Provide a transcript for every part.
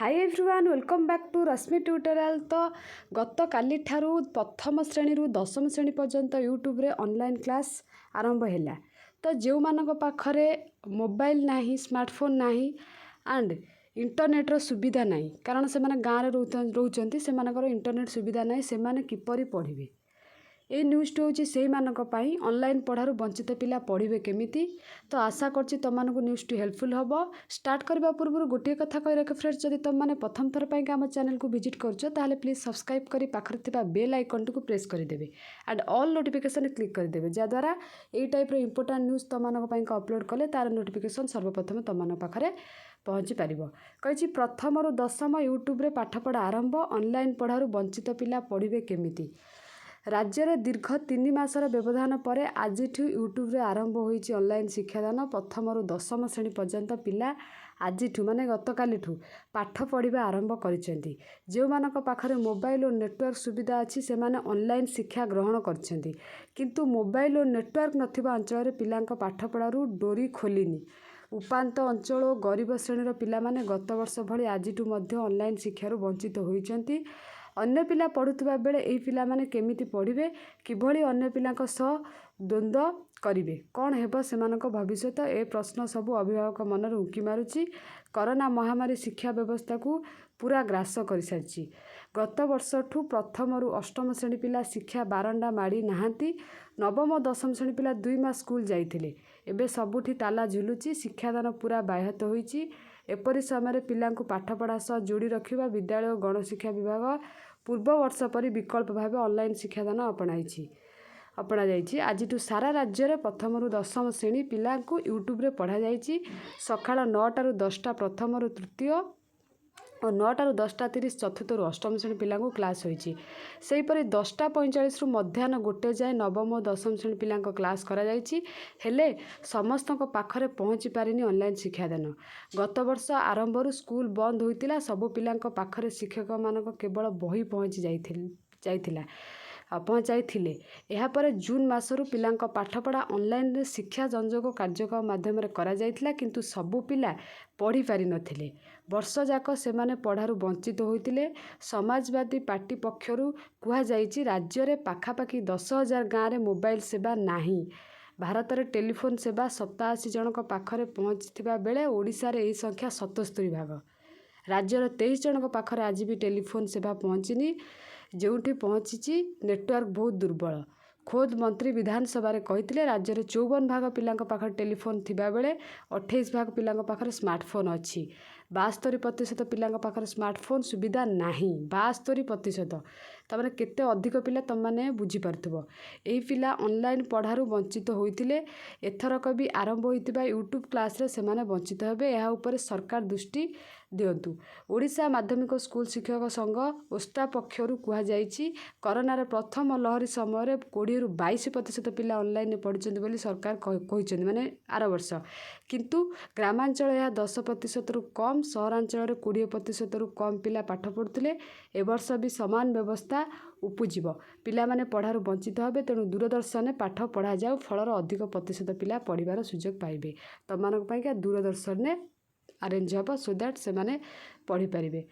Hi everyone welcome back to Rashmi tutorial. तो गत काली ठारू प्रथम श्रेणी रु दशम श्रेणी पर्यंत यूट्यूब रे ऑनलाइन क्लास आरंभ हैला। तो जो मानक पाखरे मोबाइल नाही, स्मार्टफोन नाही एंड इंटरनेट रो सुविधा नाही, कारण से माने गाँव रे रोचंती से मानकर इंटरनेट सुविधा नाही, से माने किपरि पढ़िबे। ये न्यूज़टा हूँ से ऑनलाइन पढ़ार वंचित पिला पढ़े केमिति। तो आशा करछि तुमको न्यूज़टी हेल्पफुल हम। स्टार्ट करने पूर्व गोटे कथा कही रखे फ्रेंड्स, जदि तुम मैंने प्रथम थर पर आम चैनल को विजिट कर प्लीज सब्सक्राइब कर पाखे बेल आइकन को प्रेस करदे एंड ऑल नोटिफिकेशन क्लिक करदे, जहाद्वारा ये टाइप इंपोर्टेंट न्यूज़ तुम अपलोड कले तार नोटिफिकेशन सर्वप्रथम तुम पाखे पहुँची पार। कही प्रथम रु दशम यूट्यूब रे पाठपढ़ा आरंभ, ऑनलाइन पढ़ार वंचित पिला पढ़े केमिति। राज्य में दीर्घ 3 मासर व्यवधान पर आज यूट्यूब रे आरंभ होईची ऑनलाइन शिक्षादान। प्रथम रु दशम श्रेणी पर्यंत पिला आज माने गतकाली पाठ पढ़ा आरंभ करिसेंती। जो मानक पाखरे मोबाइल और नेटवर्क सुविधा अच्छी से माने ऑनलाइन शिक्षा ग्रहण करछंती, किंतु मोबाइल और नेटवर्क नथिबा अंचल रे पिलांक पाठ पढ़ारू डोरी खोलिनी। उपांत अंचल और गरीब श्रेणीर पिला माने गत वर्ष भली आज ऑनलाइन शिक्षारू वंचित होईचंती। अन्य पिला पढ़ुवा बेले यही पिला माने केमिति पढ़िबे, किभली अन्य पिलांक सह द्वंद्व करिवे, कौन हेबो सेमानक भविष्यत, ए प्रश्न सबू अभिभावक मनर उंकी मारुची। कोरोना महामारी शिक्षा व्यवस्था को पूरा ग्रास कर सारी। गत वर्ष प्रथम रु अष्टम श्रेणी पिला शिक्षा बारंडा माड़ी नहांती। नवम दशम श्रेणी पिला 2 मास स्कूल जाइथिले, एबे सबुठी ताला झुलुची, शिक्षादान पूरा बाह्यत होईची। एपरी समय पिलांकु पाठपढ़ा सह जोड़ी रखिबा विद्यालय और गणशिक्षा विभाग पूर्व वर्ष परि विकल्प भाव ऑनलाइन शिक्षादान अपना जाइछि। आज सारा राज्य में प्रथम रु दशम श्रेणी पिलांकु यूट्यूब रे पढ़ा जाइछि। सकाळ 9टा रु 10टा प्रथम रु तृतीय और 9टा रु 10:30 चतुर्थ रु अष्टम श्रेणी पिलांकु क्लास होइछि। सेहीपरि 10:45 रु मध्याह्न 1 जाए नवम और दशम श्रेणी पिलांक क्लास करा जाइछि। हेले समस्तक पाखरे पहुँची पारिनी ऑनलाइन शिक्षादान। गत वर्ष आरंभ रु स्कूल बंद होइतिला, सबु पिलांक पाखरे शिक्षक मानक केवल बही पहुँचाइथिले। यापर जून मासरू पिलांक पाठपढ़ा ऑनलाइन रे शिक्षा संजोग कार्यक्रम माध्यम करा जाइथिला, किंतु सबु पिला पढ़ी पारि नथिले। वर्ष जाक सेमाने पढ़ारू वंचित होइतिले। समाजवादी पार्टी पक्षरू कुहा जाइछि राज्य रे पाखापाखि 10,000 गाँव रे मोबाइल सेवा नाही। भारत में टेलीफोन सेवा 87 जनक पाखरे पहुँचथिबा बेले ओडिशा रे एही संख्या 77 भाग। राज्यर 23 जनक पाखरे आज भी टेलीफोन सेवा पहुँचनी, जोठी पहुँची नेटवर्क बहुत दुर्बल। खोद मंत्री विधानसभा रे कहिथिले राज्य में 54 भाग पिलांक पाखरे टेलीफोन थिबा बेले 28 भाग पिलांक पाखरे स्मार्टफोन अच्छी। 72% पिलांक पाखरे स्मार्टफोन सुविधा नाही। 72% तमाने केते अधिक पिला तमाने बुझी पारथुबो। एही पिला ऑनलाइन पढ़ारू वंचित होइतिले। एथरक भी आरंभ होइतिबा यूट्यूब क्लास रे सेमाने वंचित हेबे, एहा उपरे सरकार दृष्टि दियंतु। ओडिशा माध्यमिक स्कूल शिक्षक संघ ओस्ता पक्षरू कुहा जाइछि कोरोनार प्रथम लहरी समय 20 रु 22% पिला ऑनलाइन पढ़िचंती बोली सरकार कहिचंती, माने आर वर्ष। किंतु ग्रामांचल यह 10% रु कम, सहरांचल 20% रु कम पिला पाठ पढ़ुथिले। ए वर्ष भी समान व्यवस्था उपजीव, पिला माने पढ़ारू वंचित हेबे। तेणु दूरदर्शन पाठ पढ़ा जाऊ, फलर अधिक प्रतिशत पिला पढ़िबार सुजोग पाइबे। तमानक पाइका दूरदर्शन ने अरेंज हम सो दैट से माने पढ़ी पारिबे।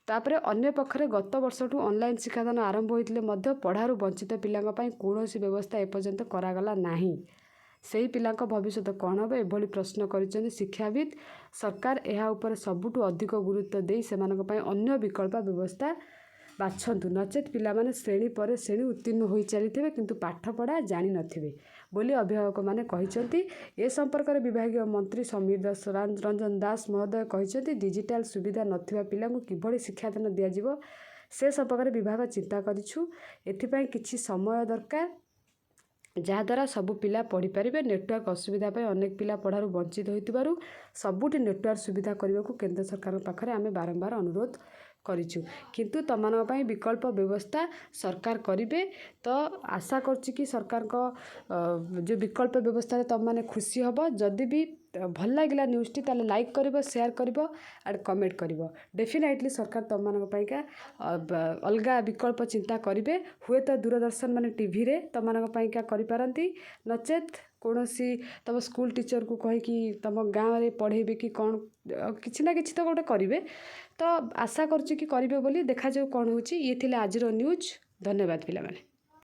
तापरे अन्य पक्षरे गत वर्षठू ऑनलाइन शिक्षादान आरंभ होइतिले मध्य पढ़ारू वंचित पिलांक पई कोनोसी व्यवस्था एपर्यंत करागला नाही। सेही पिलांक भविष्यत कौन हम एभली प्रश्न करिसेंती शिक्षाविद। सरकार यह उपर सबुठू अधिक गुरुत्व दे सेमानक पई अन्य विकल्प व्यवस्था बाछंतु, नचेत पिला माने श्रेणी पर श्रेणी उत्तीर्ण होई चलिथिबे किंतु पाठ पढ़ा जानि नथिबे बोली अभिभावक माने कहिसेंती। ए संपर्क में विभागीय मंत्री समीर रंजन दास महोदय कहिसेंती डिजिटल सुविधा नथिबा पिलांकु किभली शिक्षादान दिया जिवो से संपर्क में विभाग चिंता करिछु। एथिपई किछि समय दरकार, जहाद्वारा सबू पिला पढ़ी पारिबे। नेटवर्क असुविधा पे अनेक पिला पढ़ारू वंचित होइतिबारु सबुठी नेटवर्क सुविधा करने केंद्र सरकार पाखरे आमे बारंबार अनुरोध करिछु, किंतु तमानक पई विकल्प व्यवस्था सरकार करिवे। तो आशा करछि कि सरकार को जो विकल्प व्यवस्था तुम माने खुशी हबो। जदि भी भल लागिला न्यूज़टी ताले लाइक करिवो, शेयर करिवो एंड कमेंट करिवो। डेफिनेटली सरकार तुम मानक पईका अलगा विकल्प चिंता करिवे। हुए तो दूरदर्शन माने टीवी रे तुम मानक पईका करि पारंती, नचेत କୌଣସି ତୁମ ସ୍କୁଲ ଟିଚରକୁ କହିକି ତୁମ ଗାଁରେ ପଢ଼େଇବେ କି କ'ଣ କିଛି ନା କିଛି ତ ଗୋଟେ କରିବେ। ତ ଆଶା କରୁଛି କି କରିବେ ବୋଲି। ଦେଖାଯାଉ କ'ଣ ହେଉଛି। ଇଏ ଥିଲା ଆଜିର ନ୍ୟୁଜ୍। ଧନ୍ୟବାଦ ପିଲାମାନେ।